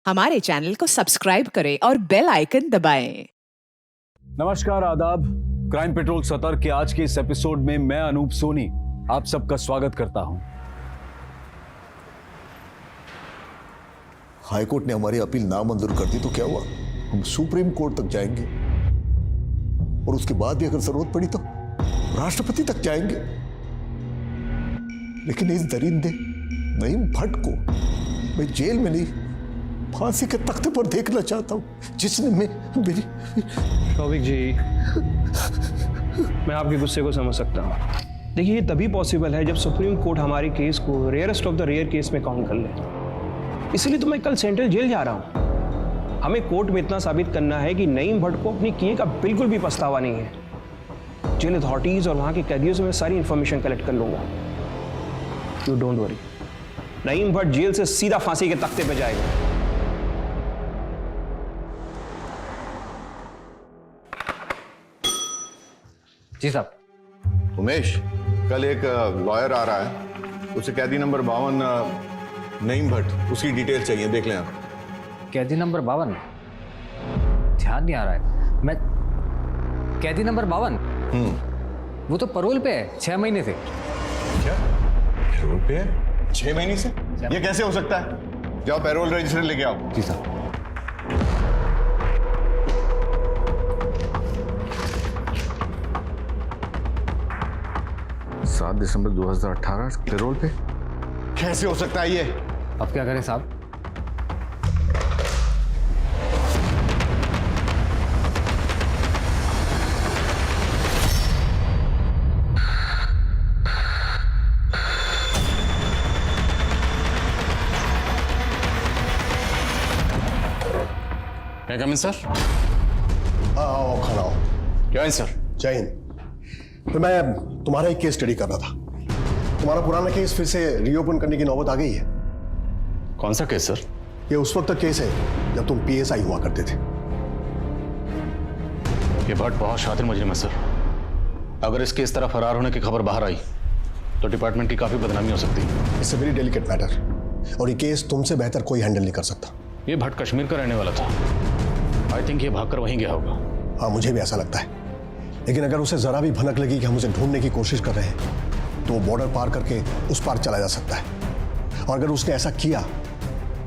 हमारे चैनल को सब्सक्राइब करें और बेल आइकन दबाएं। नमस्कार, आदाब। क्राइम पेट्रोल सतर्क के आज के इस एपिसोड में मैं अनूप सोनी आप सबका स्वागत करता हूं। हाईकोर्ट ने हमारी अपील नामंजूर कर दी तो क्या हुआ? हम सुप्रीम कोर्ट तक जाएंगे और उसके बाद भी अगर जरूरत पड़ी तो राष्ट्रपति तक जाएंगे। लेकिन इस दरिंदे नईम भट्ट को मैं जेल में नहीं, फांसी के तख्ते पर देखना चाहता हूं, जिसने मेरी शौविक जी, मैं आपके गुस्से को समझ सकता हूं। देखिए, ये तभी पॉसिबल है जब सुप्रीम कोर्ट हमारे केस को rarest of the rare case में काउंट कर ले। इसलिए तो मैं कल सेंट्रल जेल जा रहा हूं। हमें कोर्ट में इतना साबित करना है कि नईम भट्ट को अपने किए का बिल्कुल भी पछतावा नहीं है। जेल अथॉरिटीज और वहां के कैदियों से मैं सारी इंफॉर्मेशन कलेक्ट कर लूंगा। You don't worry, Naeem Bhatt jail से सीधा फांसी के तख्ते पे जाएगा। जी साहब। उमेश, कल एक लॉयर आ रहा है, उसे कैदी नंबर 52 नईम भट्ट, उसकी डिटेल चाहिए, देख लें आप। कैदी नंबर 52? ध्यान नहीं आ रहा है। मैं कैदी नंबर 52? वो तो परोल पे है 6 महीने से। क्या पैरोल पे है 6 महीने से? ये कैसे हो सकता है? जाओ पैरोल रजिस्टर लेके आओ। जी साहब। 7 दिसंबर 2018 पैरोल पे कैसे हो सकता है ये? अब क्या करें साहब? क्या कमिन सर? आओ, खड़ा हो। क्या है सर? जय हिंद। तो मैं तुम्हारा एक केस स्टडी कर रहा था। तुम्हारा पुराना केस फिर से रीओपन करने की नौबत आ गई है। कौन सा केस सर? ये उस वक्त का केस है जब तुम पीएसआई हुआ करते थे। ये भट्ट बहुत शातिर मुजरिम है सर। अगर इसके इस तरह फरार होने की खबर बाहर आई तो डिपार्टमेंट की काफी बदनामी हो सकती है। It's a very delicate matter और ये केस तुमसे बेहतर कोई हैंडल नहीं कर सकता। ये भट्ट कश्मीर का रहने वाला था। आई थिंक ये भागकर वहीं गया होगा। हाँ, मुझे भी ऐसा लगता है। लेकिन अगर उसे जरा भी भनक लगी कि हम उसे ढूंढने की कोशिश कर रहे हैं तो वो बॉर्डर पार करके उस पार चला जा सकता है। और अगर उसने ऐसा किया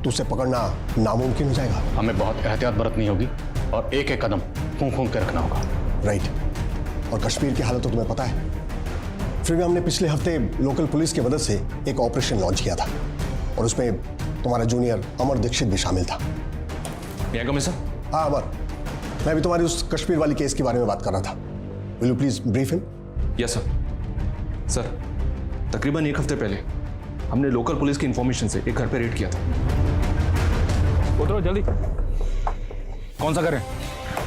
तो उसे पकड़ना नामुमकिन हो जाएगा। हमें बहुत एहतियात बरतनी होगी और एक एक कदम फूंक फूंक के रखना होगा। राइट। और कश्मीर की हालत तो तुम्हें पता है। फिर भी हमने पिछले हफ्ते लोकल पुलिस की मदद से एक ऑपरेशन लॉन्च किया था और उसमें तुम्हारा जूनियर अमर दीक्षित भी शामिल था। सर? हाँ अमर, मैं भी तुम्हारी उस कश्मीर वाली केस के बारे में बात कर रहा था। Will you please brief him? Yes sir. तकरीबन एक हफ्ते पहले हमने लोकल पुलिस की इंफॉर्मेशन से एक घर पे रेड किया था। उतरो जल्दी। कौन सा घर है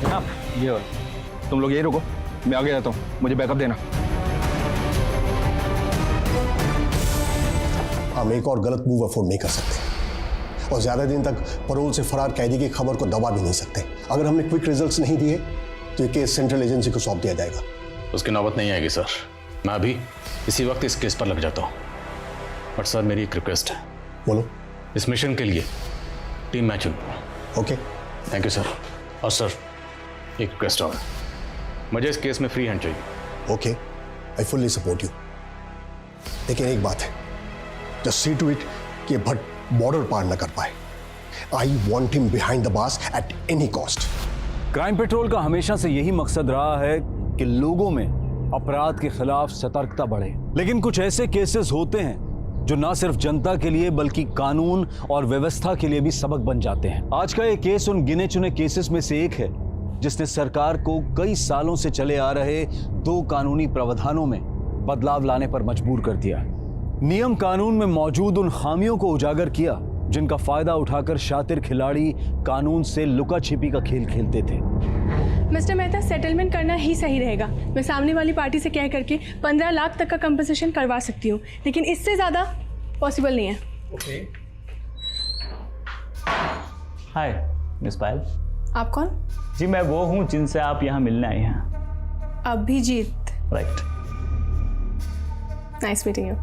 जनाब? ये और तुम लोग यही रुको, मैं आगे जाता हूँ, मुझे बैकअप देना। हम एक और गलत मूव अफोर्ड नहीं कर सकते और ज्यादा दिन तक परोल से फरार कैदी की खबर को दबा भी नहीं सकते। अगर हमने क्विक रिजल्ट्स नहीं दिए तो ये केस सेंट्रल एजेंसी को सौंप दिया जाएगा। उसकी नौबत नहीं आएगी सर। मैं अभी इसी वक्त इस केस पर लग जाता हूँ। बट सर, मेरी एक रिक्वेस्ट है। बोलो। इस मिशन के लिए टीम मैच चुन। Okay, thank you sir. और सर, एक रिक्वेस्ट और है, मुझे इस केस में फ्री हैंड चाहिए। Okay, I fully support you. लेकिन एक बात है, जस्ट सी टू इट कि भट्ट बॉर्डर पार न कर पाए। I want him behind the bars at any cost. Crime petrol का हमेशा से यही मकसद रहा है कि लोगों में अपराध के खिलाफ सतर्कता बढ़े। लेकिन कुछ ऐसे केसेस होते हैं जो ना सिर्फ जनता के लिए बल्कि कानून और व्यवस्था के लिए भी सबक बन जाते हैं। आज का ये केस उन गिने चुने केसेस में से एक है जिसने सरकार को कई सालों से चले आ रहे 2 कानूनी प्रावधानों में बदलाव लाने पर मजबूर कर दिया। नियम कानून में मौजूद उन खामियों को उजागर किया जिनका फायदा उठाकर शातिर खिलाड़ी कानून से लुका छिपी का खेल खेलते थे। मिस्टर मेहता, सेटलमेंट करना ही सही रहेगा। मैं सामने वाली पार्टी से कह करके 15 लाख तक का कंपनसेशन करवा सकती हूँ, लेकिन इससे ज़्यादा पॉसिबल नहीं है। ओके। हाय मिस पायल। आप कौन? जी मैं वो हूँ जिनसे आप यहाँ मिलने आए हैं। Abhijit. Right. Nice meeting you.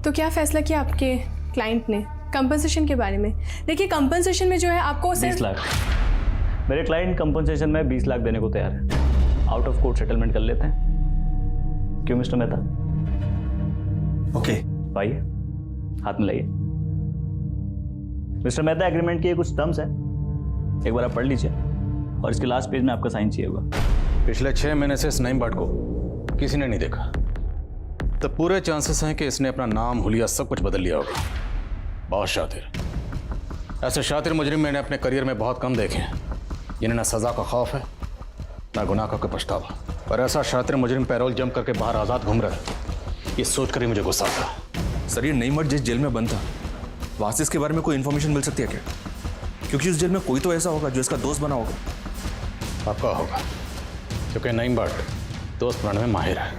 तो क्या फैसला किया आपके क्लाइंट ने? कंपनसेशन के बारे में। देखिए कंपनसेशन में जो है आपको 20 लाख। मेरे क्लाइंट कंपनसेशन में 20 लाख देने को तैयार है। आउट ऑफ कोर्ट सेटलमेंट कर लेते हैं, क्यों मिस्टर मेहता? ओके। आइए, हाथ मिलाइए। मिस्टर मेहता, एग्रीमेंट के कुछ टर्म्स है, एक बार आप पढ़ लीजिए और इसके लास्ट पेज में आपका साइन चाहिए होगा। पिछले 6 महीने से इस नईम भट्ट को किसी ने नहीं देखा, तो पूरे चांसेस हैं कि इसने अपना नाम, हुलिया सब कुछ बदल लिया होगा। बहुत शातिर। ऐसे शातिर मुजरिम मैंने अपने करियर में बहुत कम देखे हैं, जिन्हें ना सजा का खौफ है ना गुनाह का कोई पछतावा। पर ऐसा शातिर मुजरिम पैरोल जम करके बाहर आज़ाद घूम रहा है, ये सोच कर ही मुझे गुस्सा आता। सर, ये नईम भट्ट जिस जेल में बंद था, वहाँ से इसके बारे में कोई इन्फॉर्मेशन मिल सकती है क्या? क्योंकि उस जेल में कोई तो ऐसा होगा जो इसका दोस्त बना होगा। पक्का होगा, क्योंकि नईम भट्ट दोस्त बनाने में माहिर है।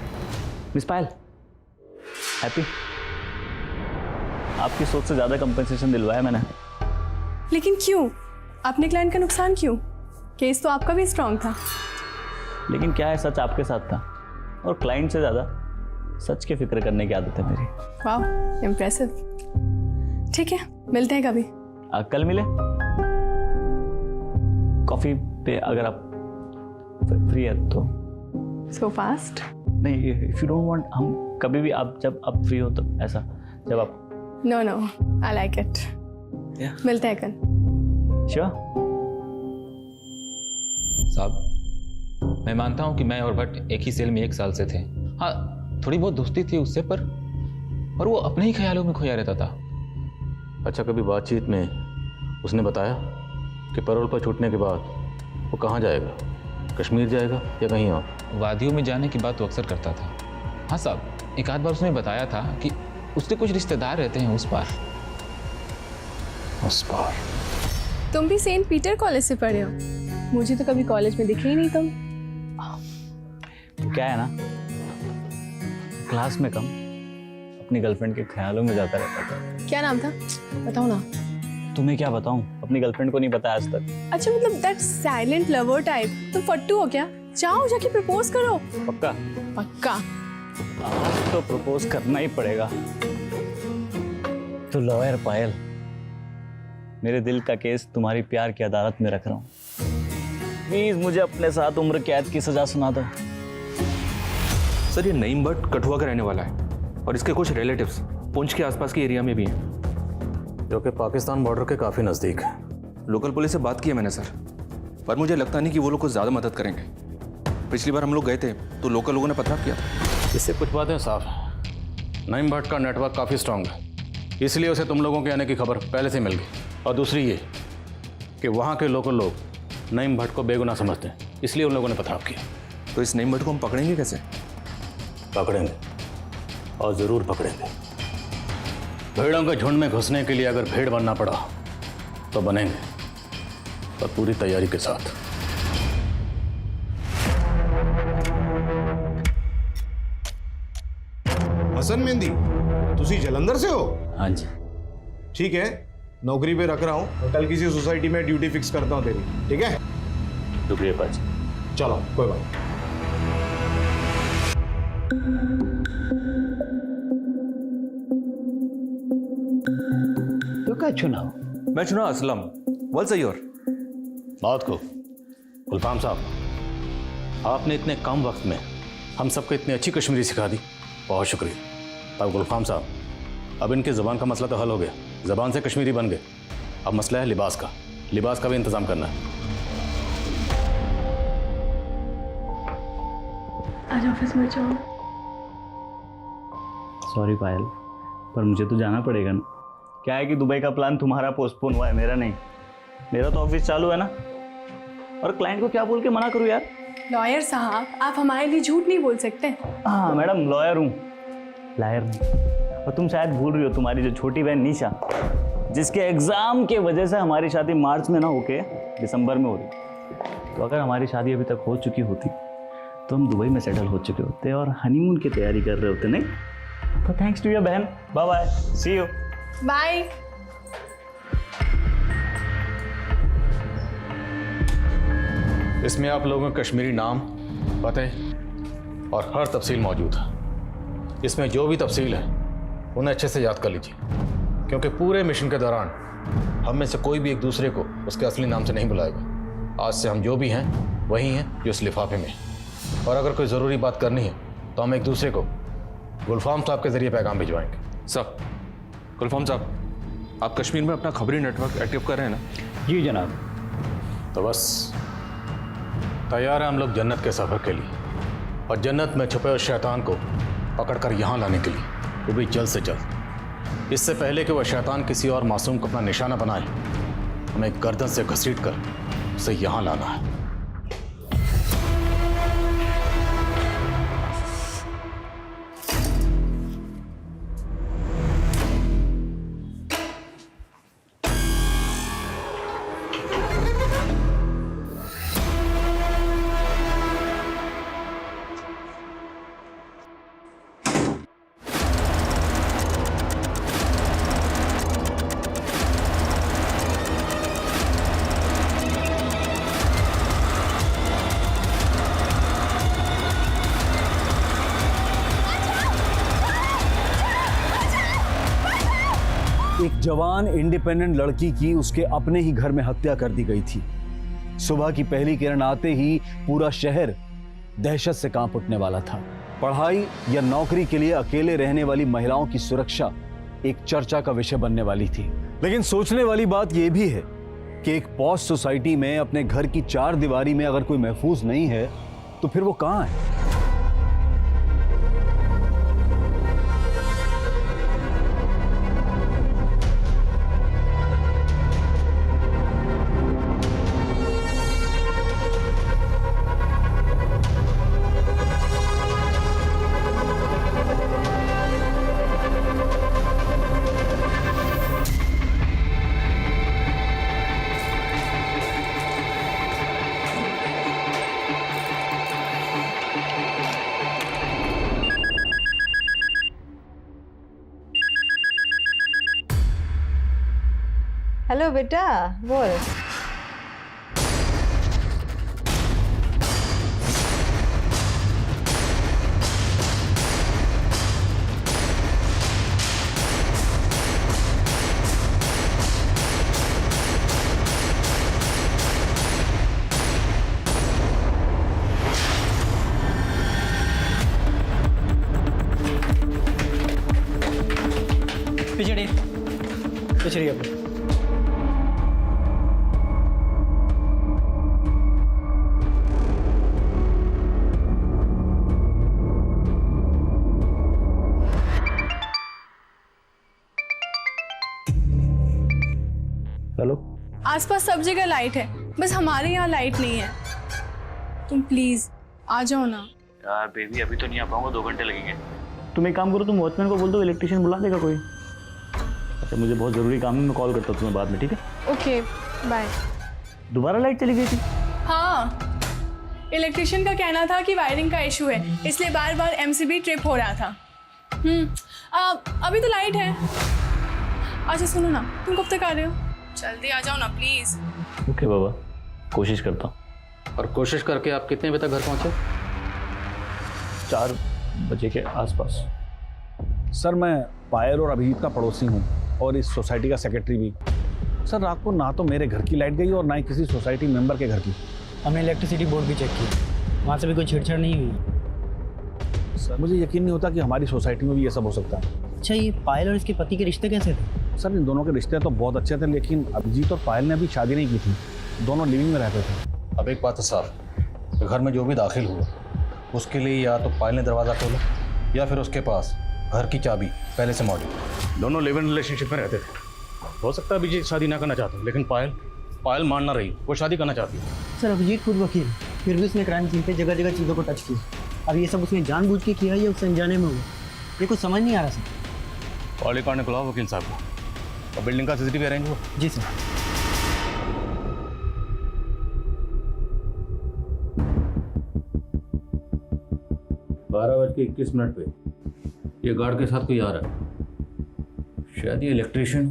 मिस पायल, हैप्पी? आपकी सोच से ज़्यादा कंपनसेशन दिलवाया मैंने। लेकिन क्यों? अपने क्लाइंट का नुकसान क्यों? केस तो आपका भी स्ट्रांग था। लेकिन क्या है, सच आपके साथ था और क्लाइंट से ज़्यादा सच की फिक्र करने की आदत है मेरी। वाह, इम्प्रेसिव। ठीक है, मिलते हैं कभी। कल मिले कॉफ़ी पे, अगर आप फ्री है तो। So fast? नहीं, इफ़ यू डोंट वांट, हम कभी भी, आप जब आप फ्री हो तो, ऐसा जब आप। No no, I like it. मिलते हैं कल। श्योर। साहब, मैं मानता हूं कि मैं और भट्ट एक ही सेल में 1 साल से थे। हाँ, थोड़ी बहुत दोस्ती थी उससे, पर वो अपने ही ख्यालों में खोया रहता था। अच्छा, कभी बातचीत में उसने बताया कि पैरोल पर छूटने के बाद वो कहाँ जाएगा? कश्मीर जाएगा या कहीं और? वादियों में जाने की बात वो अक्सर करता था। हाँ साहब, एक आध बार उसने बताया था कि उसके कुछ रिश्तेदार रहते हैं उस पार। उस पार? तुम भी सेंट पीटर कॉलेज से पढ़े हो? मुझे तो कभी कॉलेज में दिखे ही नहीं तुम। तो क्या है ना, क्लास में कम, अपनी गर्लफ्रेंड के ख्यालों में जाता रहता था। क्या नाम था? बताओ ना। तुम्हें क्या बताऊं, अपनी गर्लफ्रेंड को नहीं पता आज तक। अच्छा, मतलब दैट साइलेंट लवर टाइप। तुम फट्टू हो क्या? जाओ जाके प्रपोज करो। पक्का? पक्का। आज तो प्रपोज करना ही पड़ेगा। तो लॉयर पायल, मेरे दिल का केस तुम्हारी प्यार की अदालत में रख रहा हूँ। प्लीज मुझे अपने साथ उम्र कैद की सजा सुना दो। सर, ये नईम भट्ट कठुआ का रहने वाला है और इसके कुछ रिलेटिव्स पुंछ के आसपास के एरिया में भी हैं, जो कि पाकिस्तान बॉर्डर के काफ़ी नज़दीक है। लोकल पुलिस से बात की है मैंने सर, पर मुझे लगता नहीं कि वो लोग कुछ ज़्यादा मदद करेंगे। पिछली बार हम लोग गए थे तो लोकल लोगों ने पता किया था। इससे कुछ बातें साफ हैं। नईम भट्ट का नेटवर्क काफ़ी स्ट्रांग है, इसलिए उसे तुम लोगों के आने की खबर पहले से मिल गई। और दूसरी ये कि वहाँ के लोकल लोग नईम भट्ट को बेगुनाह समझते हैं, इसलिए उन लोगों ने पथराव किया। तो इस नईम भट्ट को हम पकड़ेंगे कैसे? पकड़ेंगे, और ज़रूर पकड़ेंगे। भेड़ों के झुंड में घुसने के लिए अगर भेड़ बनना पड़ा तो बनेंगे, और पूरी तैयारी के साथ। हसन मेहंदी, तुसी जलंधर से हो? हाँ जी। ठीक है, नौकरी पे रख रहा हूँ, कल किसी सोसाइटी में ड्यूटी फिक्स करता हूँ तेरी, ठीक है? शुक्रिया पाजी। चलो, कोई बात नहीं। तो क्या चुनाव? मैं चुना असलम। वेल सयोर। बात को गुलफाम साहब, आपने इतने कम वक्त में हम सबको इतनी अच्छी कश्मीरी सिखा दी, बहुत शुक्रिया। अब गुलफाम साहब, अब इनकी ज़बान का मसला तो हल हो गया, ज़बान से कश्मीरी बन गए। अब मसला है लिबास का, लिबास का भी इंतज़ाम करना है। आज ऑफिस में जाओ। सॉरी पायल, पर मुझे तो जाना पड़ेगा ना। क्या है कि दुबई का प्लान तुम्हारा पोस्टपोन हुआ है, मेरा नहीं। मेरा तो ऑफिस चालू है ना, और क्लाइंट को क्या बोल के मना करूँ यार? लॉयर साहब, आप हमारे लिए झूठ नहीं बोल सकते। हाँ मैडम, लॉयर हूँ, लायर नहीं। और तुम शायद भूल रही हो, तुम्हारी जो छोटी बहन निशा, जिसके एग्ज़ाम के वजह से हमारी शादी मार्च में ना होके दिसंबर में हो रही। तो अगर हमारी शादी अभी तक हो चुकी होती तो हम दुबई में सेटल हो चुके होते और हनीमून की तैयारी कर रहे होते, नहीं? तो थैंक्स टू योर बहन, bye bye, see you, bye. इसमें आप लोगों का कश्मीरी नाम, पते और हर तफसील मौजूद है। इसमें जो भी तफसील है उन्हें अच्छे से याद कर लीजिए, क्योंकि पूरे मिशन के दौरान हम में से कोई भी एक दूसरे को उसके असली नाम से नहीं बुलाएगा। आज से हम जो भी हैं वही हैं जो इस लिफाफे में। और अगर कोई ज़रूरी बात करनी है तो हम एक दूसरे को गुलफाम साहब के जरिए पैगाम भिजवाएंगे। साहब, गुलफाम साहब, आप कश्मीर में अपना खबरी नेटवर्क एक्टिव कर रहे हैं ना? जी जनाब। तो बस तैयार हैं हम लोग जन्नत के सफ़र के लिए, और जन्नत में छुपे उस शैतान को पकड़कर यहाँ लाने के लिए, वो भी जल्द से जल्द। इससे पहले कि वह शैतान किसी और मासूम को अपना निशाना बनाए, हमें गर्दन से घसीट कर उसे यहाँ लाना है। एक जवान इंडिपेंडेंट लड़की की उसके अपने ही घर में हत्या कर दी गई थी। सुबह की पहली किरण आते ही पूरा शहर दहशत से कांप उठने वाला था। पढ़ाई या नौकरी के लिए अकेले रहने वाली महिलाओं की सुरक्षा एक चर्चा का विषय बनने वाली थी। लेकिन सोचने वाली बात यह भी है कि एक पॉश सोसाइटी में अपने घर की चार दीवारी में अगर कोई महफूज नहीं है तो फिर वो कहां है? हेलो बेटा, बोल। पिछड़ी अपने। हेलो। आसपास सब जगह लाइट है, बस हमारे यहाँ लाइट नहीं है। तुम प्लीज आ जाओ ना। यार बेबी, अभी तो नहीं आ पाऊंगा, 2 घंटे लगेंगे। तुम एक काम करो, तुम वॉचमैन को बोल दो, इलेक्ट्रिशियन बुला देगा कोई। अच्छा, मुझे बहुत ज़रूरी काम है, मैं कॉल करता हूँ तुम्हें बाद में, ठीक है? Okay, bye. दोबारा लाइट चली गई थी? हाँ, इलेक्ट्रिशियन का कहना था कि वायरिंग का इशू है, इसलिए बार बार एमसीबी ट्रिप हो रहा था। अभी तो लाइट है। अच्छा सुनो ना, तुम कब तक आ रहे हो? जल्दी आ जाओ ना प्लीज। ओके बाबा, कोशिश करता हूँ। और कोशिश करके आप कितने बजे तक घर पहुंचे? 4 बजे के आसपास। सर, मैं पायल और अभिजीत का पड़ोसी हूँ और इस सोसाइटी का सेक्रेटरी भी। सर, रात को ना तो मेरे घर की लाइट गई और ना ही किसी सोसाइटी मेंबर के घर की। हमने इलेक्ट्रिसिटी बोर्ड भी चेक किया, वहाँ से भी कोई छेड़छाड़ नहीं हुई। सर, मुझे यकीन नहीं होता कि हमारी सोसाइटी में भी ये सब हो सकता है। अच्छा, ये पायल और इसके पति के रिश्ते कैसे थे? सर, इन दोनों के रिश्ते तो बहुत अच्छे थे, लेकिन अभिजीत और पायल ने अभी शादी नहीं की थी। दोनों लिविंग में रहते थे। अब एक बात है साहब, घर में जो भी दाखिल हुआ उसके लिए या तो पायल ने दरवाज़ा खोला या फिर उसके पास घर की चाबी पहले से मौजूद। दोनों लिव इन रिलेशनशिप में रहते थे। हो सकता है अभिजीत शादी ना करना चाहते, लेकिन पायल मान ना रही, वो शादी करना चाहती है। सर, अभिजीत खुद वकील, फिर भी उसने क्राइम सीन पे जगह जगह चीज़ों को टच किया। अब ये सब उसने जानबूझ के किया या उससे अनजाने में हुआ, ये कुछ समझ नहीं आ रहा सर। कॉल रिकॉर्ड ने बुलाओ वकील साहब को, और बिल्डिंग का सीसीटीवी अरेंज हो। जी सर। बारह बज के 21 मिनट पे ये गार्ड के साथ कोई आ रहा है, शायद ये इलेक्ट्रिशियन,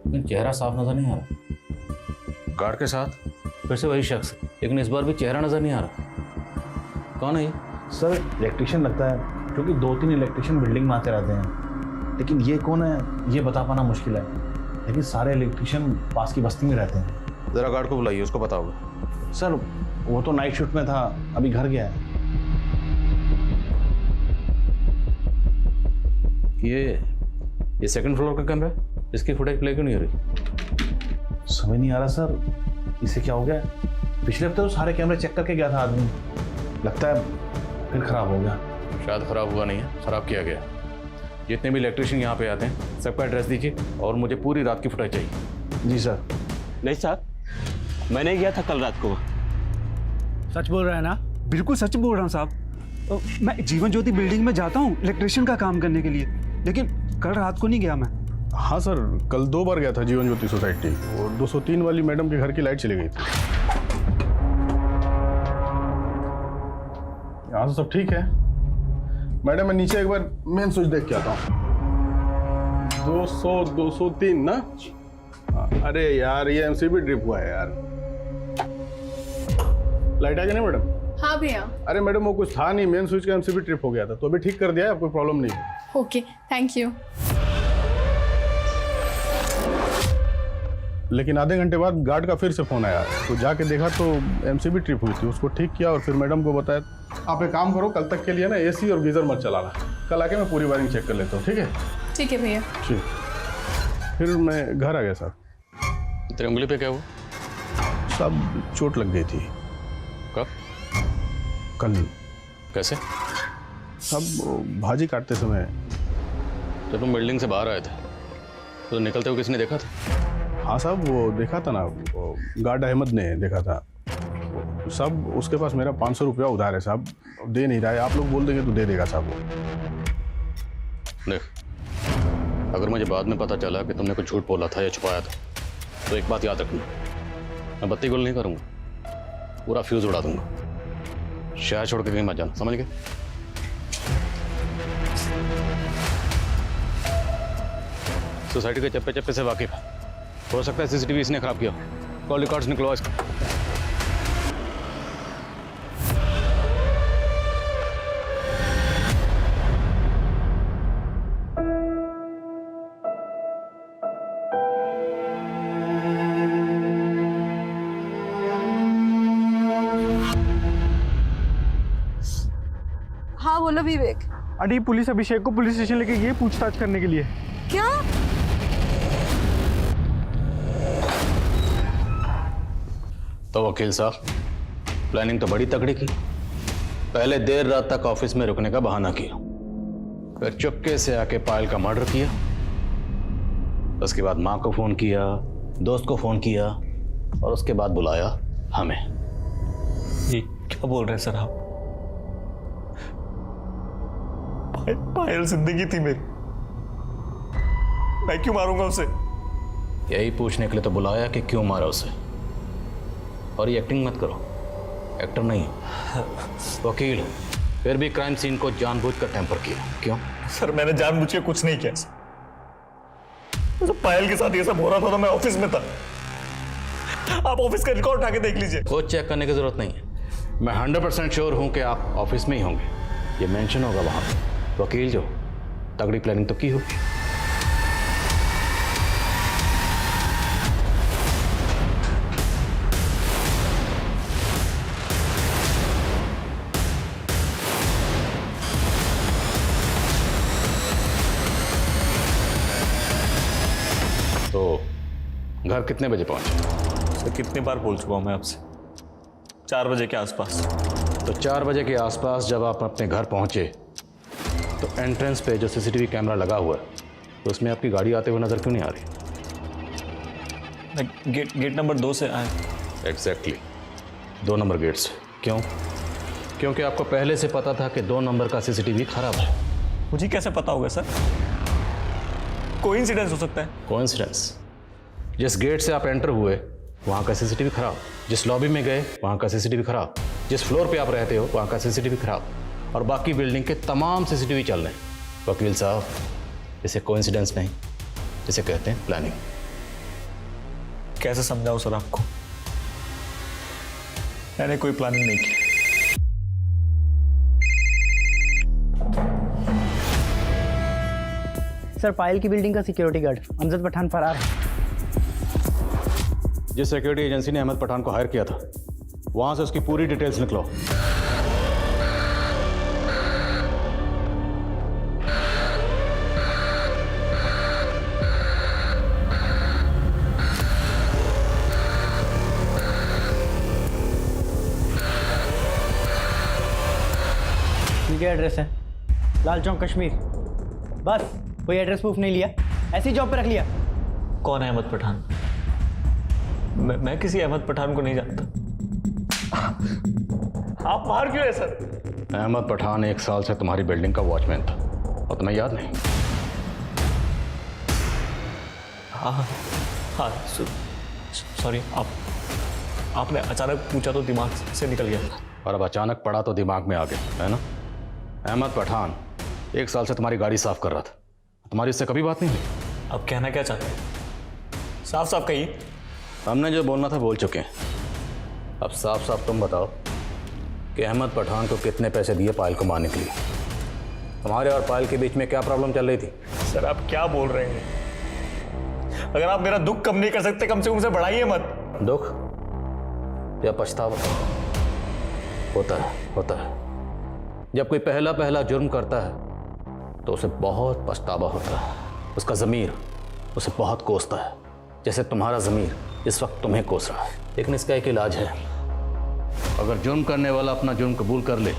लेकिन चेहरा साफ नजर नहीं आ रहा। गार्ड के साथ फिर से वही शख्स, लेकिन इस बार भी चेहरा नजर नहीं आ रहा। कौन है ये? सर, इलेक्ट्रिशियन लगता है, क्योंकि 2-3 इलेक्ट्रिशियन बिल्डिंग में आते रहते हैं। लेकिन ये कौन है ये बता पाना मुश्किल है, लेकिन सारे इलेक्ट्रिशियन पास की बस्ती में रहते हैं। जरा गार्ड को बुलाइए, उसको पता होगा। सर वो तो नाइट शिफ्ट में था, अभी घर गया है। ये सेकंड फ्लोर का कमरा है, इसकी फुटेज प्ले क्यों नहीं हो रही? समझ नहीं आ रहा सर, इसे क्या हो गया? पिछले हफ्ते तो सारे कैमरे चेक करके गया था आदमी, लगता है फिर खराब हो गया। शायद खराब हुआ नहीं है, खराब किया गया। जितने भी इलेक्ट्रिशियन यहाँ पे आते हैं सबका एड्रेस दीजिए और मुझे पूरी रात की फुटेज चाहिए। जी सर। नहीं साहब, मैंने गया था कल रात को। सच बोल रहा है ना? बिल्कुल सच बोल रहा हूँ साहब। मैं जीवन ज्योति बिल्डिंग में जाता हूँ इलेक्ट्रिशियन का काम करने के लिए, लेकिन कल रात को नहीं गया मैं। हाँ सर, कल 2 बार गया था जीवन ज्योति सोसाइटी, और 203 वाली मैडम के घर की लाइट चली गई थी। यहाँ तो सब ठीक है मैडम, मैं नीचे एक बार मेन स्विच देख के आता हूँ। 203 ना? अरे यार ये एमसीबी ड्रिप हुआ है यार। लाइट आ गई ना मैडम? हाँ भैया। अरे मैडम वो कुछ था नहीं, मेन स्विच का एमसीबी ट्रिप हो गया था, तो अभी ठीक कर दिया है, कोई प्रॉब्लम नहीं है। Okay, thank you. लेकिन आधे घंटे बाद गार्ड का फिर से फोन आया, तो जाके देखा तो एमसीबी ट्रिप हुई थी, उसको ठीक किया और फिर मैडम को बताया आप एक काम करो, कल तक के लिए ना एसी और गीजर मत चलाना, कल आके मैं पूरी वायरिंग चेक कर लेता हूँ। ठीक है? ठीक है भैया। ठीक। फिर मैं घर आ गया साहब। तेरे उंगली पे क्या हुआ? सब चोट लग गई थी। कब? कल। कैसे? सब भाजी काटते समय। जब तुम बिल्डिंग से बाहर आए थे तो निकलते हुए किसने देखा था? हाँ साहब, वो देखा था ना, गार्ड अहमद ने देखा था। सब उसके पास मेरा 500 रुपया उधार है साहब, दे नहीं रहा है। आप लोग बोल देंगे तो दे देगा साहब वो। देख, अगर मुझे बाद में पता चला कि तुमने कुछ झूठ बोला था या छुपाया था, तो एक बात याद रखना, मैं बत्ती गुल नहीं करूँगा, पूरा फ्यूज उड़ा दूंगा। शहर छोड़ के कहीं मत जाना, समझ गए? सोसाइटी के चप्पे चप्पे से वाकिफ है, हो सकता है सीसीटीवी इसने खराब किया। कॉल रिकॉर्ड्स निकलवाओ इसको। हाँ बोलो विवेक। अरे पुलिस अभिषेक को पुलिस स्टेशन लेके गई है पूछताछ करने के लिए। क्या? तो वकील साहब, प्लानिंग तो बड़ी तगड़ी की। पहले देर रात तक ऑफिस में रुकने का बहाना किया, फिर चुपके से आके पायल का मर्डर किया, उसके बाद माँ को फोन किया, दोस्त को फोन किया, और उसके बाद बुलाया हमें। ये क्या बोल रहे हैं सर आप? पायल जिंदगी थी मेरी, मैं क्यों मारूंगा उसे? यही पूछने के लिए तो बुलाया कि क्यों मारा उसे। और ये एक्टिंग मत करो, एक्टर नहीं वकील, फिर भी क्राइम सीन को जानबूझकर टेम्पर किया। क्यों? सर मैंने जानबूझ के कुछ नहीं किया। तो पायल के साथ ये सब हो रहा था तो मैं ऑफिस में था। आप ऑफिस का रिकॉर्ड उठा के देख लीजिए। कुछ चेक करने की जरूरत नहीं है, मैं 100% श्योर हूं कि आप ऑफिस में ही होंगे, ये मेंशन होगा वहां पे। वकील जो तगड़ी प्लानिंग तो की होगी। तो घर कितने बजे पहुंचे? सर कितनी बार बोल चुका हूं मैं आपसे, 4 बजे के आसपास। तो 4 बजे के आसपास जब आप अपने घर पहुंचे तो एंट्रेंस पे जो सीसीटीवी कैमरा लगा हुआ है, तो उसमें आपकी गाड़ी आते हुए नजर क्यों नहीं आ रही? गेट नंबर 2 से आए। एग्जैक्टली 2 नंबर गेट से। क्यों? क्योंकि आपको पहले से पता था कि 2 नंबर का सीसीटीवी खराब है। मुझे कैसे पता होगा सर? कोइंसिडेंस हो सकता है। कोइंसिडेंस? जिस गेट से आप एंटर हुए वहाँ का सीसीटीवी खराब, जिस लॉबी में गए वहाँ का सीसीटीवी खराब, जिस फ्लोर पे आप रहते हो वहाँ का सीसीटीवी खराब, और बाकी बिल्डिंग के तमाम सीसीटीवी चल रहे हैं। वकील साहब, इसे कोइंसिडेंस नहीं, इसे कहते हैं प्लानिंग। कैसे समझाऊं सर आपको? मैंने कोई प्लानिंग नहीं की। सर पायल की बिल्डिंग का सिक्योरिटी गार्ड अमजद पठान फरार है। जिस सिक्योरिटी एजेंसी ने अहमद पठान को हायर किया था वहां से उसकी पूरी डिटेल्स निकलो। ठीक है, एड्रेस है लाल चौक कश्मीर। बस कोई एड्रेस प्रूफ नहीं लिया, ऐसी जॉब पे रख लिया। कौन है अहमद पठान? मैं किसी अहमद पठान को नहीं जानता। आप बाहर क्यों है सर? अहमद पठान 1 साल से तुम्हारी बिल्डिंग का वॉचमैन था और तुम्हें याद नहीं? हाँ सॉरी, आपने अचानक पूछा तो दिमाग से निकल गया। और अब अचानक पड़ा तो दिमाग में आ गया, है ना? अहमद पठान 1 साल से तुम्हारी गाड़ी साफ कर रहा था, तुम्हारी इससे कभी बात नहीं हुई? अब कहना क्या चाहते हैं? साफ साफ कहिए। हमने जो बोलना था बोल चुके हैं, अब साफ साफ तुम बताओ कि अहमद पठान को कितने पैसे दिए पायल को मारने के लिए? तुम्हारे और पायल के बीच में क्या प्रॉब्लम चल रही थी? सर आप क्या बोल रहे हैं? अगर आप मेरा दुख कम नहीं कर सकते कम से कम उसे बढ़ाइए मत। दुख या पछतावा? होता है। जब कोई पहला जुर्म करता है तो उसे बहुत पछतावा होता है, उसका ज़मीर उसे बहुत कोसता है, जैसे तुम्हारा ज़मीर इस वक्त तुम्हें कोस रहा है। लेकिन इसका एक इलाज है, अगर जुर्म करने वाला अपना जुर्म कबूल कर ले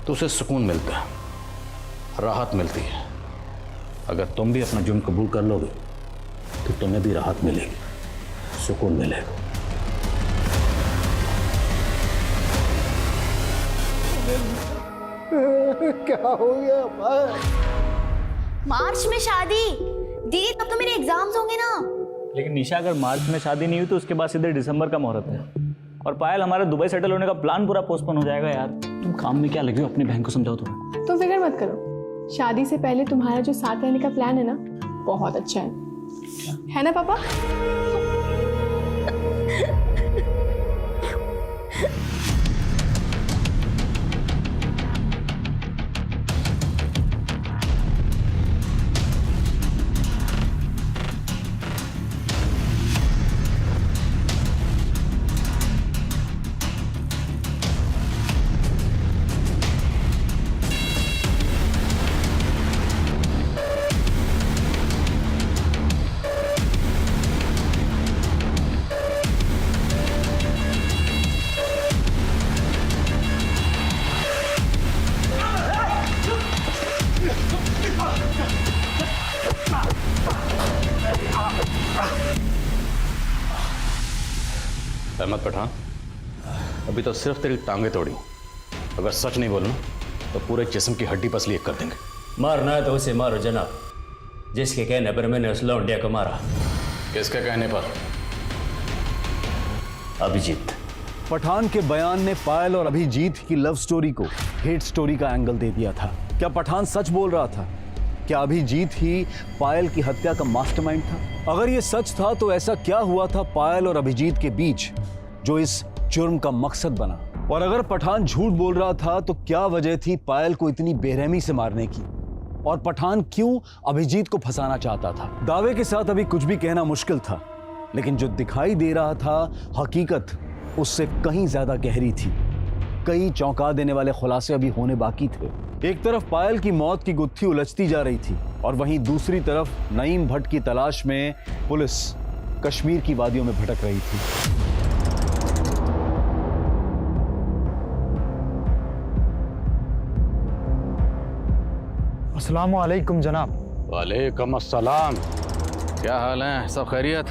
तो उसे सुकून मिलता है, राहत मिलती है। अगर तुम भी अपना जुर्म कबूल कर लोगे तो तुम्हें भी राहत मिलेगी, सुकून मिलेगा। क्या हो गया? मार्च में शादी दीदी, तब तो मेरे एग्जाम्स होंगे ना। लेकिन निशा अगर मार्च में शादी नहीं हुई तो उसके बाद सीधे दिसंबर का मुहूर्त है। और पायल हमारे दुबई सेटल होने का प्लान पूरा पोस्टपोन हो जाएगा। यार तुम काम में क्या लगे हो? अपनी बहन को समझाओ। तुम फिक्र मत करो, शादी से पहले तुम्हारा जो साथ रहने का प्लान है ना, बहुत अच्छा है ना पापा? अहमद पठान, अभी तो सिर्फ तेरी टांगे तोड़ी, अगर सच नहीं बोलना तो पूरे जिस्म की हड्डी पसली एक कर देंगे। मारना है तो उसे मारो जनाब, जिसके कहने पर मैंने उस लौंडिया को मारा। किसके कहने पर? अभिजीत। पठान के बयान ने पायल और अभिजीत की लव स्टोरी को हेट स्टोरी का एंगल दे दिया था। क्या पठान सच बोल रहा था? क्या अभिजीत ही पायल की हत्या का मास्टरमाइंड था? अगर ये सच था तो ऐसा क्या हुआ था पायल और अभिजीत के बीच जो इस जुर्म का मकसद बना? और अगर पठान झूठ बोल रहा था तो क्या वजह थी पायल को इतनी बेरहमी से मारने की? और पठान क्यों अभिजीत को फंसाना चाहता था? दावे के साथ अभी कुछ भी कहना मुश्किल था, लेकिन जो दिखाई दे रहा था हकीकत उससे कहीं ज्यादा गहरी थी। कई चौंका देने वाले खुलासे अभी होने बाकी थे। एक तरफ पायल की मौत की गुत्थी उलझती जा रही थी और वहीं दूसरी तरफ नईम भट्ट की तलाश में पुलिस कश्मीर की वादियों में भटक रही थी। अस्सलामु अलैकुम जनाब। वालेकुम अस्सलाम। क्या हाल है? सब खैरियत?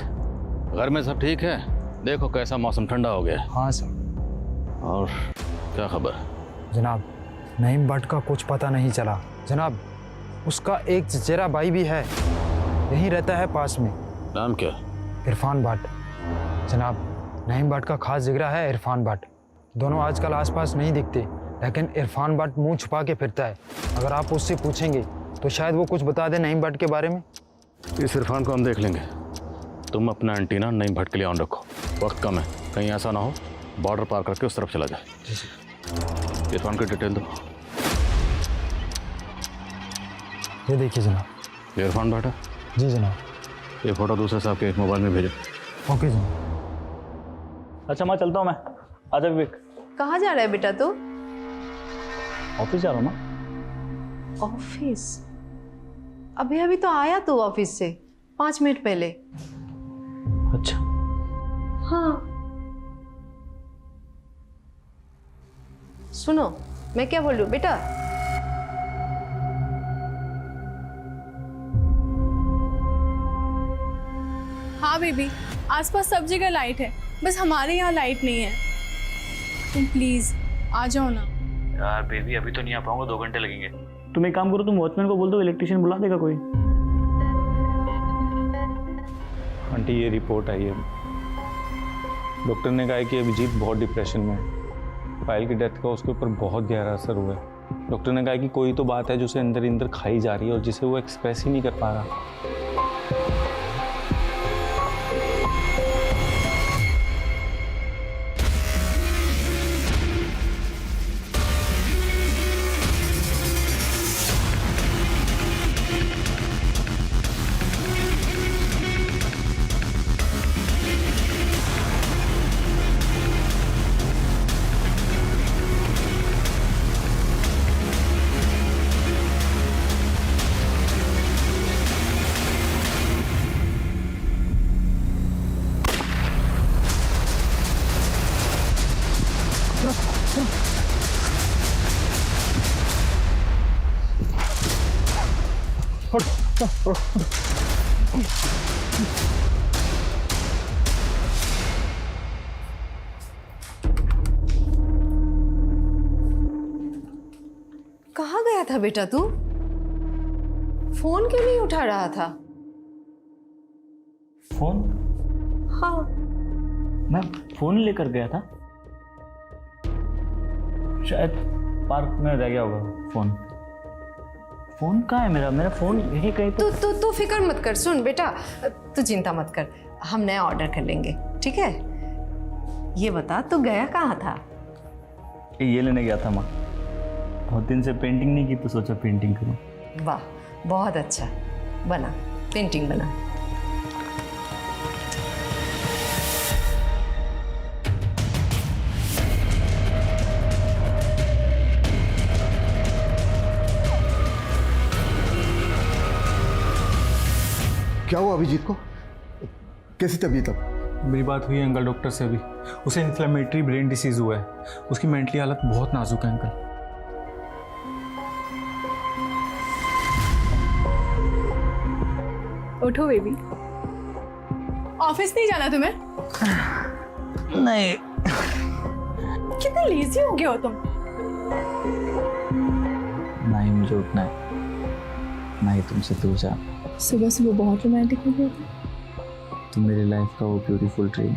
घर में सब ठीक है? देखो कैसा मौसम ठंडा हो गया। हाँ सर। और क्या खबर? जनाब नईम भट्ट का कुछ पता नहीं चला जनाब। उसका एक चचेरा भाई भी है, यहीं रहता है पास में। नाम क्या? इरफान भट्ट। जनाब नईम भट्ट का खास जिगरा है इरफान भट्ट। दोनों आजकल आसपास नहीं दिखते, लेकिन इरफान भट्ट मुंह छुपा के फिरता है। अगर आप उससे पूछेंगे तो शायद वो कुछ बता दे नईम भट्ट के बारे में। इस इरफान को हम देख लेंगे, तुम अपना एंटीना नईम भट्ट के लिए ऑन रखो। वक्त कम है, कहीं ऐसा ना हो बॉर्डर पार करके उस तरफ चला जाए। इरफान की डिटेल दो। ये देखिए जनाब, इरफान भाटा, जी जनाब। ये फोटो दूसरे साहब के मोबाइल में भेजो। ओके जनाब। अच्छा मैं चलता हूँ मैं। आजा विवेक। कहाँ जा रहा है बेटा तू? ऑफिस जा रहा हूँ ना। ऑफिस? अभी अभी तो आया तू ऑफिस से 5 मिनट पहले। अच्छा। हाँ सुनो, मैं क्या बोल रही हूँ बेटा? हाँ बेबी, आसपास सब जगह लाइट है, बस हमारे यहाँ लाइट नहीं है। तुम प्लीज आ जाओ ना। यार बेबी अभी तो नहीं आ पाऊंगा, 2 घंटे लगेंगे। तुम एक काम करो, तुम वॉचमैन को बोल दो, इलेक्ट्रिशियन बुला देगा कोई। आंटी ये रिपोर्ट आई है, डॉक्टर ने कहा है कि अभिजीत बहुत डिप्रेशन में है। पायल की डेथ का उसके ऊपर बहुत गहरा असर हुआ है। डॉक्टर ने कहा कि कोई तो बात है जो उसे अंदर अंदर खाई जा रही है और जिसे वो एक्सप्रेस ही नहीं कर पा रहा। कहाँ गया था बेटा तू? फोन क्यों नहीं उठा रहा था? फोन? हाँ मैं फोन लेकर गया था, शायद पार्क में रह गया होगा फोन। फोन कहाँ है मेरा? मेरा फोन यही कहीं तो। तू फिक्र मत कर। सुन बेटा, तू चिंता मत कर, हम नया ऑर्डर कर लेंगे, ठीक है? ये बता तू गया कहाँ था? ये लेने गया था माँ, बहुत दिन से पेंटिंग नहीं की तो सोचा पेंटिंग करूँ। वाह बहुत अच्छा, बना पेंटिंग बना। क्या हुआ अभिजीत को? कैसी तबीयत अब? मेरी बात हुई है अंकल डॉक्टर से अभी। उसे इन्फ्लेमेटरी ब्रेन डिसीज हुआ है। उसकी मेंटली हालत बहुत नाजुक है अंकल। उठो बेबी। ऑफिस नहीं जाना तुम्हें? नहीं। कितने लेजी हो गए हो तुम? नहीं मुझे उठना है, नहीं तुमसे दूर जाना। सुबह सुबह बहुत रोमांटिक हो गए थे। तुम मेरी लाइफ का वो ब्यूटीफुल ड्रीम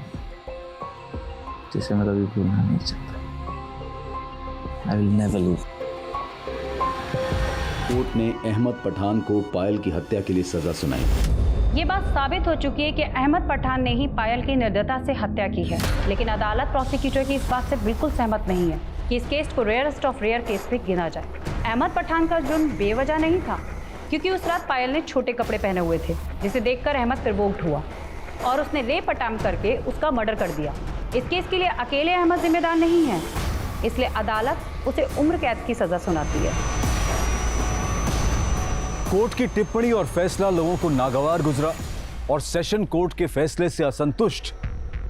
जिसे मैं कभी भूलना नहीं चाहता। I will never leave. Court ने अहमद पठान को पायल की हत्या के लिए सजा सुनाई। ये बात साबित हो चुकी है कि अहमद पठान ने ही पायल की निर्दयता से हत्या की है, लेकिन अदालत प्रोसिक्यूटर की इस बात से बिल्कुल सहमत नहीं है कि इस केस को रेयरेस्ट ऑफ रेयर केस में गिना जाए। अहमद पठान का जुर्म बेवजह नहीं था, क्योंकि उस रात पायल ने छोटे कपड़े पहने हुए थे, जिसे देखकर अहमद प्रोवोक्ड हुआ और उसने रेप अटेम्प्ट करके उसका मर्डर कर दिया। इस केस के लिए अकेले अहमद जिम्मेदार नहीं है, इसलिए अदालत उसे उम्र कैद की सजा सुनाती है। कोर्ट की टिप्पणी और फैसला लोगों को नागवार गुजरा और सेशन कोर्ट के फैसले से असंतुष्ट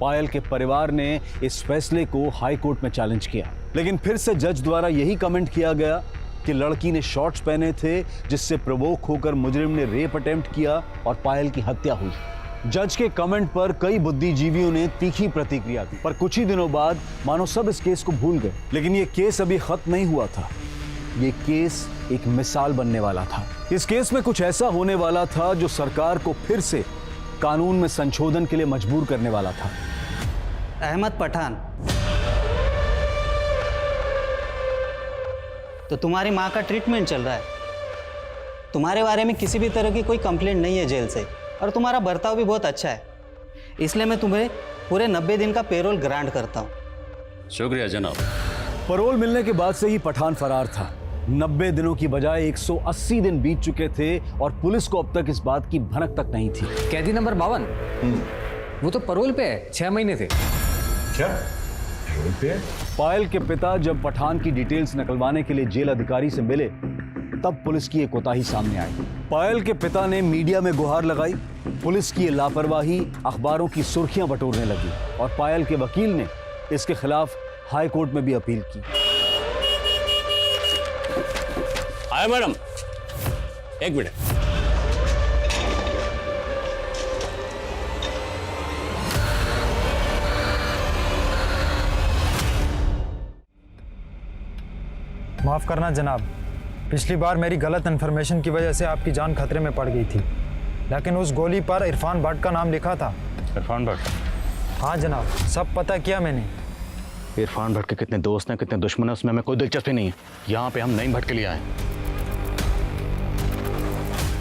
पायल के परिवार ने इस फैसले को हाई कोर्ट में चैलेंज किया। लेकिन फिर से जज द्वारा यही कमेंट किया गया कि लड़की ने शॉर्ट्स पहने थे, जिससे प्रवोक होकर मुजरिम ने रेप अटेम्प्ट किया और पायल की हत्या हुई। जज के कमेंट पर कई बुद्धिजीवियों ने तीखी प्रतिक्रिया दी, पर कुछ ही दिनों बाद मानो सब इस केस को भूल गए। लेकिन ये केस अभी खत्म नहीं हुआ था। ये केस एक मिसाल बनने वाला था। इस केस में कुछ ऐसा होने वाला था जो सरकार को फिर से कानून में संशोधन के लिए मजबूर करने वाला था। अहमद पठान, तो तुम्हारी माँ का ट्रीटमेंट चल रहा है। तुम्हारे बारे में किसी भी तरह की कोई कंप्लेंट नहीं है जेल से, और तुम्हारा बर्ताव भी बहुत अच्छा है, इसलिए मैं तुम्हें पूरे 90 दिन का पेरोल ग्रांट करता हूँ। शुक्रिया जनाब। पैरोल मिलने के बाद से ही पठान फरार था। 90 दिनों की बजाय 180 दिन बीत चुके थे और पुलिस को अब तक इस बात की भनक तक नहीं थी। कैदी नंबर 52 वो तो परोल पे है, 6 महीने थे। क्या परोल पे? पायल के पिता जब पठान की डिटेल्स निकलवाने के लिए जेल अधिकारी से मिले तब पुलिस की एक कोताही सामने आई। पायल के पिता ने मीडिया में गुहार लगाई। पुलिस की ये लापरवाही अखबारों की सुर्खियां बटोरने लगी और पायल के वकील ने इसके खिलाफ हाई कोर्ट में भी अपील की। आए मैडम, एक मिनट। माफ़ करना जनाब, पिछली बार मेरी गलत इन्फॉर्मेशन की वजह से आपकी जान खतरे में पड़ गई थी, लेकिन उस गोली पर इरफान भट्ट का नाम लिखा था। इरफान भट्ट? हाँ जनाब, सब पता किया मैंने। इरफान भट्ट के कितने दोस्त हैं, कितने दुश्मन हैं, उसमें हमें कोई दिलचस्पी नहीं है। यहाँ पे हम नईम भट्ट के लिए आए।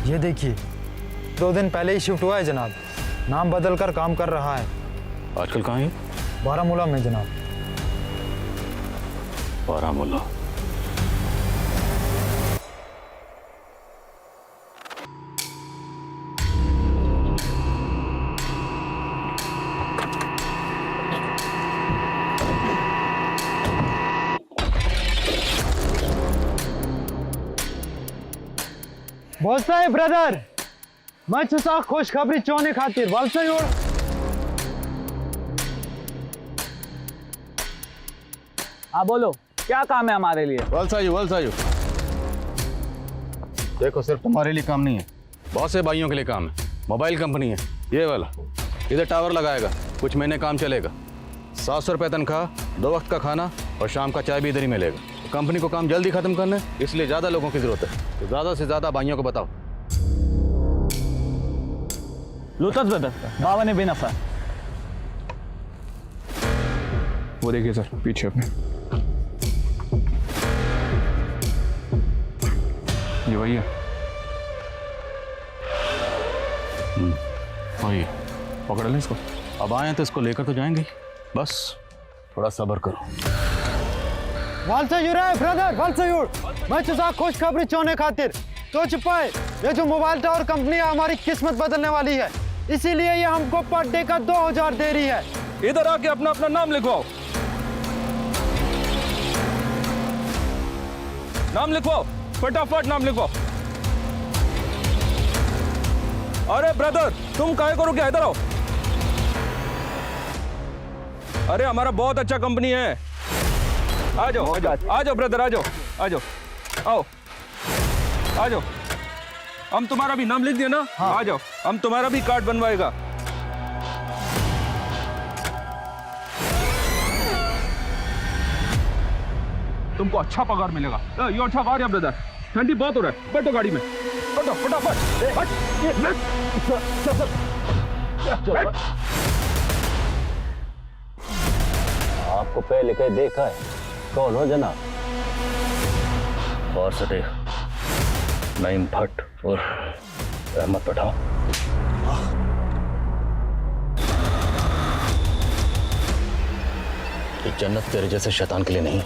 ये देखिए, 2 दिन पहले ही शिफ्ट हुआ है जनाब, नाम बदल कर काम कर रहा है। आजकल कहाँ है? बारामूला में जनाब। बारामूला? बोलता है ब्रदर, मैं छुसा खुशखबरी चोने खातिर वालसा योड़। हाँ बोलो, क्या काम है हमारे लिए? वलसायु देखो, सिर्फ तुम्हारे लिए काम नहीं है, बहुत से भाइयों के लिए काम है। मोबाइल कंपनी है ये वाला, इधर टावर लगाएगा, कुछ महीने काम चलेगा। 700 रुपये तनख्वाह, 2 वक्त का खाना और शाम का चाय भी इधर ही मिलेगा। कंपनी को काम जल्दी खत्म करना है, इसलिए ज़्यादा लोगों की ज़रूरत है, तो ज़्यादा से ज़्यादा भाइयों को बताओ। लुटस ब्रदर, बाबा ने बेनफा। वो देखिए सर, पीछे अपने, ये वही है। वही पकड़ लें इसको। अब आए हैं तो इसको लेकर तो जाएंगे, बस थोड़ा सब्र करो। वालसा युर है ब्रदर, वालसा युर। मैं छुसा खुशखबरी चोने खातिर तो छुपाए, ये जो मोबाइल टावर कंपनी है हमारी किस्मत बदलने वाली है, इसीलिए ये हमको पर डे का 2000 दे रही है। इधर आके अपना अपना नाम लिखवाओ, नाम लिखवाओ, फटाफट नाम लिखवाओ। अरे ब्रदर, तुम काहे करो, क्या इधर आओ। अरे हमारा बहुत अच्छा कंपनी है, आ जाओ आ जाओ ब्रदर, आ जाओ आओ आ जाओ। हम तुम्हारा भी नाम लिख दिया ना। हाँ। आ जाओ, हम तुम्हारा भी कार्ड बनवाएगा। तुमको अच्छा पगार मिलेगा। ये अच्छा कार है ब्रदर, ठंडी बहुत हो रहा है, बैठो गाड़ी में, बैठो फटाफट। आपको पहले कहीं देखा है, कौन हो जनाब? और सदैव नईम भट्ट और अहमद पठान। ये जन्नत तेरे जैसे शैतान के लिए नहीं,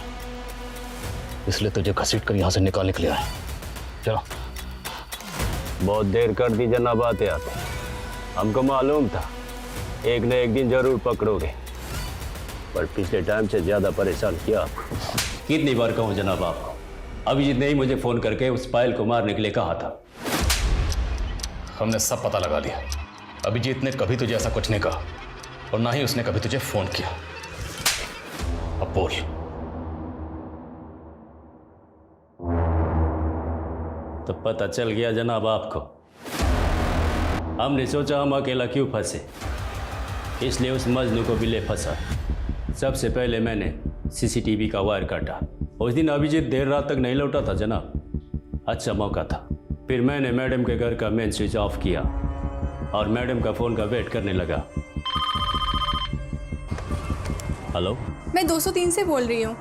इसलिए तुझे घसीट कर यहां से निकालने के लिए आए। चलो। बहुत देर कर दी जनाब आते आते, हमको मालूम था एक न एक दिन जरूर पकड़ोगे, पर पिछले टाइम से ज्यादा परेशान किया। कितनी बार कहूं जनाब आपको, अभिजीत ने ही मुझे फोन करके उस पायल को मारने के लिए कहा था। हमने सब पता लगा लिया, अभिजीत ने कभी तुझे ऐसा कुछ नहीं कहा और ना ही उसने कभी तुझे फोन किया। अब बोल। तो पता चल गया जनाब आपको। हमने सोचा हम अकेला क्यों फंसे, इसलिए उस मजनू को भी ले फंसा। सबसे पहले मैंने सीसीटीवी का वायर काटा। उस दिन अभिजीत देर रात तक नहीं लौटा था जनाब, अच्छा मौका था। फिर मैंने मैडम के घर का मेन स्विच ऑफ किया और मैडम का फ़ोन का वेट करने लगा। हेलो, मैं 203 से बोल रही हूँ।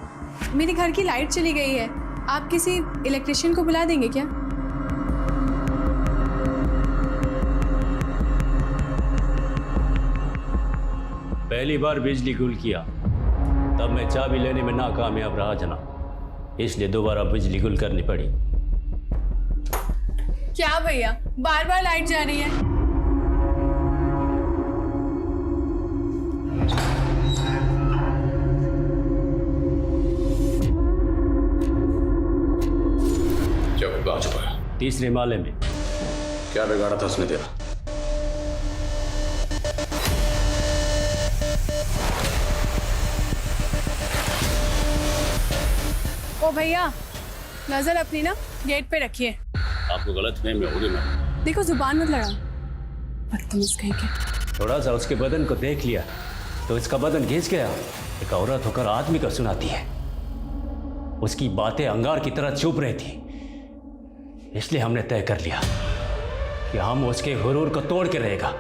मेरे घर की लाइट चली गई है, आप किसी इलेक्ट्रिशियन को बुला देंगे क्या? पहली बार बिजली गुल किया तब मैं चाबी लेने में नाकामयाब रहा जनाब, इसलिए दोबारा बिजली गुल करनी पड़ी। क्या भैया, बार बार लाइट जा रही है। जब कहाँ छुपा है? तीसरे माले में। क्या बिगाड़ा था उसने तेरा? ओ भैया, नजर अपनी ना गेट पे रखिए। आपको गलत फहमी होगी मैम। देखो, जुबान मत लड़ा, बदतमीज कहीं के। थोड़ा सा उसके बदन को देख लिया तो इसका बदन घिस गया। एक औरत होकर आदमी को सुनाती है। उसकी बातें अंगार की तरह चुप रही थी, इसलिए हमने तय कर लिया कि हम उसके गुरूर को तोड़ के रहेगा।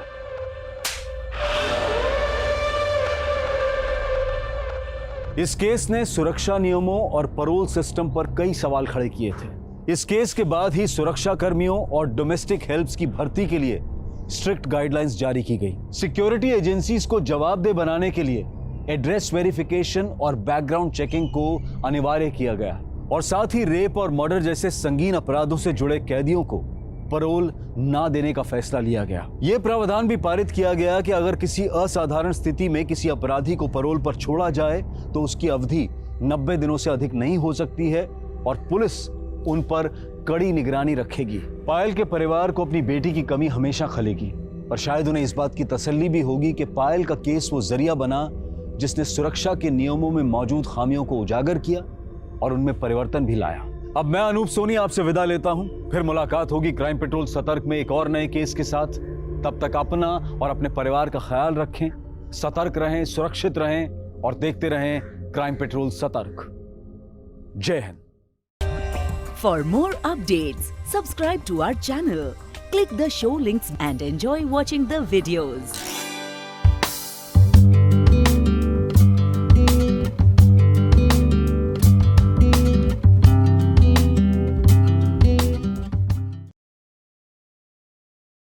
इस केस ने सुरक्षा नियमों और पैरोल सिस्टम पर कई सवाल खड़े किए थे। इस केस के बाद ही सुरक्षा कर्मियों और डोमेस्टिक हेल्प्स की भर्ती के लिए स्ट्रिक्ट गाइडलाइंस जारी की गई। सिक्योरिटी एजेंसीज को जवाबदेह बनाने के लिए एड्रेस वेरिफिकेशन और बैकग्राउंड चेकिंग को अनिवार्य किया गया और साथ ही रेप और मर्डर जैसे संगीन अपराधों से जुड़े कैदियों को पैरोल ना देने का फैसला लिया गया। यह प्रावधान भी पारित किया गया कि अगर किसी असाधारण स्थिति में किसी अपराधी को पैरोल पर छोड़ा जाए तो उसकी अवधि 90 दिनों से अधिक नहीं हो सकती है और पुलिस उन पर कड़ी निगरानी रखेगी। पायल के परिवार को अपनी बेटी की कमी हमेशा खलेगी, पर शायद उन्हें इस बात की तसल्ली भी होगी कि पायल का केस वो जरिया बना जिसने सुरक्षा के नियमों में मौजूद खामियों को उजागर किया और उनमें परिवर्तन भी लाया। अब मैं अनूप सोनी आपसे विदा लेता हूं। फिर मुलाकात होगी क्राइम पेट्रोल सतर्क में एक और नए केस के साथ। तब तक अपना और अपने परिवार का ख्याल रखें, सतर्क रहें, सुरक्षित रहें और देखते रहें क्राइम पेट्रोल सतर्क। जय Hind. For more updates, subscribe to our channel, click the show links and enjoy watching the videos.